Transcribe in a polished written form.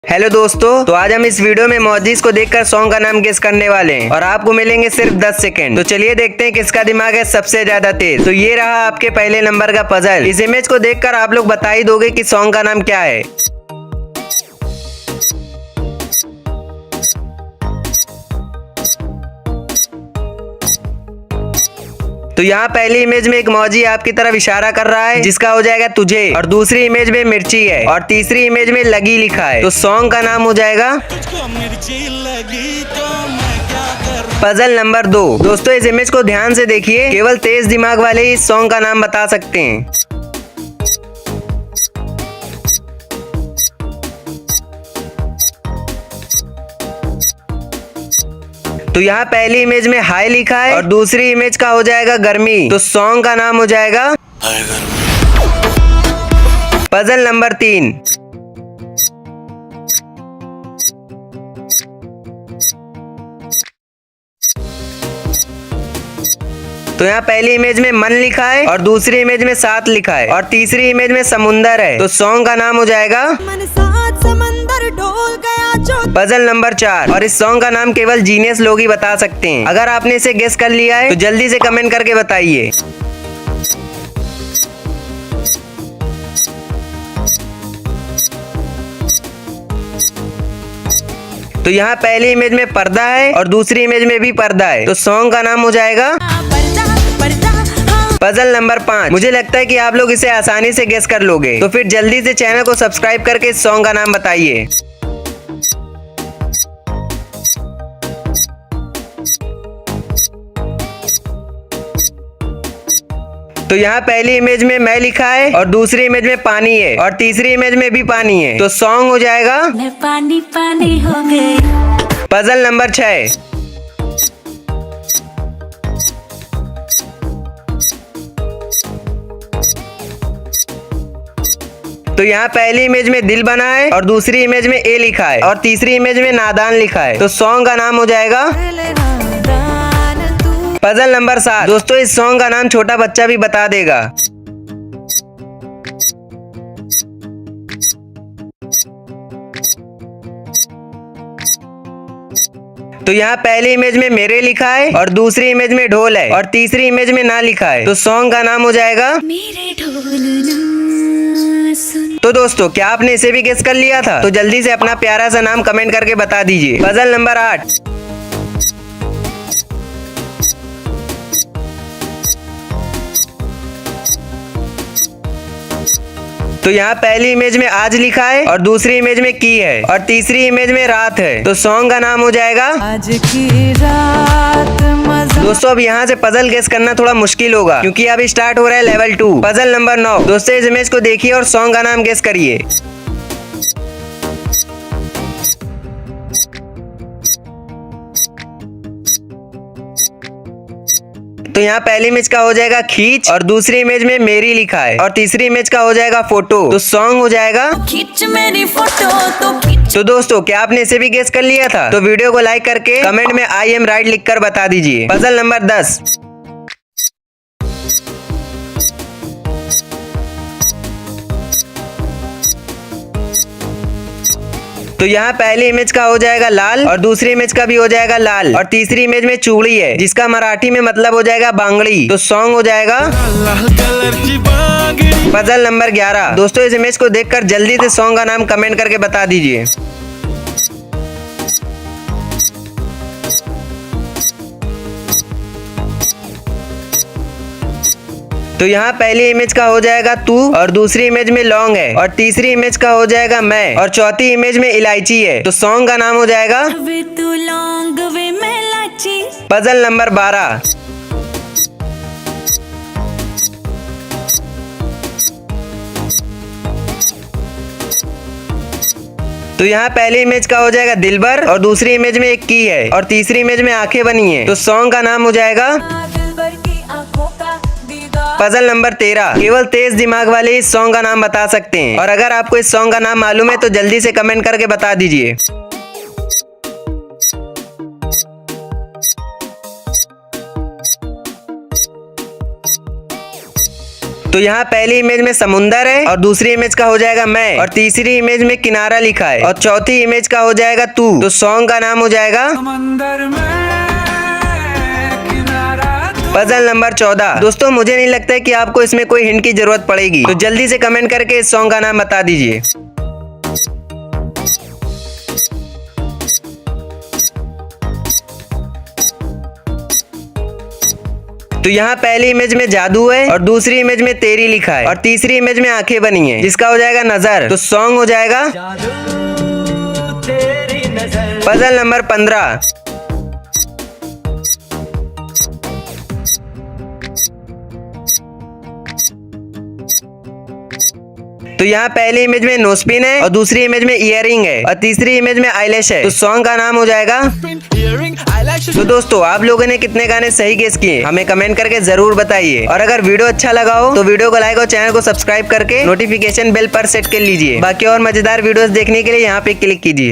Hello दोस्तों, तो आज हम इस वीडियो में मौजिस को देखकर सॉन्ग का नाम गेस करने वाले हैं और आपको मिलेंगे सिर्फ 10 सेकंड। तो चलिए देखते हैं किसका दिमाग है सबसे ज्यादा तेज। तो ये रहा आपके पहले नंबर का पजल। इस इमेज को देखकर आप लोग बता ही दोगे कि सॉन्ग का नाम क्या है। तो यहाँ पहली इमेज में एक मौजी आपकी तरफ इशारा कर रहा है जिसका हो जाएगा तुझे, और दूसरी इमेज में मिर्ची है और तीसरी इमेज में लगी लिखा है। तो सॉन्ग का नाम हो जाएगा तुझको मिर्ची लगी तो मैं क्या करूं। Puzzle number 2। दोस्तों इस इमेज को ध्यान से देखिए, केवल तेज दिमाग वाले ही इस सॉन्ग का नाम बता सकते हैं। तो यहाँ पहली इमेज में हाय लिखा है और दूसरी इमेज का हो जाएगा गर्मी। तो सॉन्ग का नाम हो जाएगा पजल नंबर 3। तो यहाँ पहली इमेज में मन लिखा है और दूसरी इमेज में साथ लिखा है और तीसरी इमेज में समुंदर है। तो सॉन्ग का नाम हो जाएगा मन साथ समंदर डोल गया जो। Puzzle number 4। और इस सॉन्ग का नाम केवल जीनियस लोग ही बता सकते हैं। अगर आपने इसे गेस कर लिया है तो जल्दी से कमेंट करके बताइए। तो यहाँ पहली इमेज में पर्दा है और दूसरी इमेज में भी पर्दा है। तो सॉन्ग का नाम हो जाएगा पर्दा पर्दा हाँ। Puzzle number 5। मुझे लगता है कि आप लोग इसे आसानी से गेस कर लोगे, तो फिर जल्दी से चैनल को सब्सक्राइब करके इस सॉन्ग का नाम बताइए। तो यहाँ पहली इमेज में मैं लिखा है और दूसरी इमेज में पानी है और तीसरी इमेज में भी पानी है। तो सॉन्ग हो जाएगा मैं पानी पानी हो गई। Puzzle number 6। तो यहाँ पहली इमेज में दिल बना है और दूसरी इमेज में ए लिखा है और तीसरी इमेज में नादान लिखा है। तो सॉन्ग का नाम हो जाएगा पजल नंबर 7। दोस्तों इस सॉन्ग का नाम छोटा बच्चा भी बता देगा। तो यहाँ पहली इमेज में मेरे लिखा है और दूसरी इमेज में ढोल है और तीसरी इमेज में ना लिखा है। तो सॉन्ग का नाम हो जाएगा मेरे ढोल ना सुन। तो दोस्तों क्या आपने इसे भी गेस कर लिया था? तो जल्दी से अपना प्यारा सा नाम कमेंट करके बता दीजिए। Puzzle number 8। तो यहाँ पहली इमेज में आज लिखा है और दूसरी इमेज में की है और तीसरी इमेज में रात है। तो सॉन्ग का नाम हो जाएगा आज की रात मजा। दोस्तों अब यहाँ से पजल गेस करना थोड़ा मुश्किल होगा क्योंकि अब स्टार्ट हो रहा है लेवल 2। Puzzle number 9। दोस्तों इस इमेज को देखिए और सॉन्ग का नाम गेस करिए। तो यहाँ पहली इमेज का हो जाएगा खींच और दूसरी इमेज में मेरी लिखा है और तीसरी इमेज का हो जाएगा फोटो। तो सॉन्ग हो जाएगा खींच मेरी फोटो तो खींच। तो दोस्तों क्या आपने इसे भी गेस कर लिया था? तो वीडियो को लाइक करके कमेंट में आई एम राइट लिखकर बता दीजिए। Puzzle number 10। तो यहाँ पहली इमेज का हो जाएगा लाल और दूसरी इमेज का भी हो जाएगा लाल और तीसरी इमेज में चूड़ी है जिसका मराठी में मतलब हो जाएगा बांगड़ी। तो सॉन्ग हो जाएगा लाल कलर की बांगड़ी। Puzzle number 11। दोस्तों इस इमेज को देखकर जल्दी से सॉन्ग का नाम कमेंट करके बता दीजिए। तो यहाँ पहली इमेज का हो जाएगा तू और दूसरी इमेज में लौंग है और तीसरी इमेज का हो जाएगा मैं और चौथी इमेज में इलायची है। तो सॉन्ग का नाम हो जाएगा वे तू लौंग वे मैं इलायची। Puzzle number 12। तो यहाँ पहली इमेज का हो जाएगा दिलबर और दूसरी इमेज में एक की है और तीसरी इमेज में आंखें बनी है। तो सॉन्ग का नाम हो जाएगा दिलबर की आंखों का दीदार। Puzzle number 13। केवल तेज दिमाग वाले इस सॉन्ग का नाम बता सकते हैं और अगर आपको इस सॉन्ग का नाम मालूम है तो जल्दी से कमेंट करके बता दीजिए। तो यहाँ पहली इमेज में समुंदर है और दूसरी इमेज का हो जाएगा मैं और तीसरी इमेज में किनारा लिखा है और चौथी इमेज का हो जाएगा तू। तो सॉन्ग का नाम हो जाएगा पजल नंबर 14। दोस्तों मुझे नहीं लगता है कि आपको इसमें कोई हिंट की जरूरत पड़ेगी, तो जल्दी से कमेंट करके इस सॉन्ग का नाम बता दीजिए। तो यहाँ पहली इमेज में जादू है और दूसरी इमेज में तेरी लिखा है और तीसरी इमेज में आंखें बनी है जिसका हो जाएगा नजर। तो सॉन्ग हो जाएगा पजल नंबर 15। तो यहाँ पहली इमेज में नोस्पिन है और दूसरी इमेज में इयरिंग है और तीसरी इमेज में आईलैश है। तो सॉन्ग का नाम हो जाएगा। तो दोस्तों आप लोगों ने कितने गाने सही गेस किए हमें कमेंट करके जरूर बताइए, और अगर वीडियो अच्छा लगा हो तो वीडियो को लाइक और चैनल को सब्सक्राइब करके नोटिफिकेशन बेल पर सेट कर लीजिए। बाकी और मजेदार वीडियोस देखने के लिए यहाँ पे क्लिक कीजिए।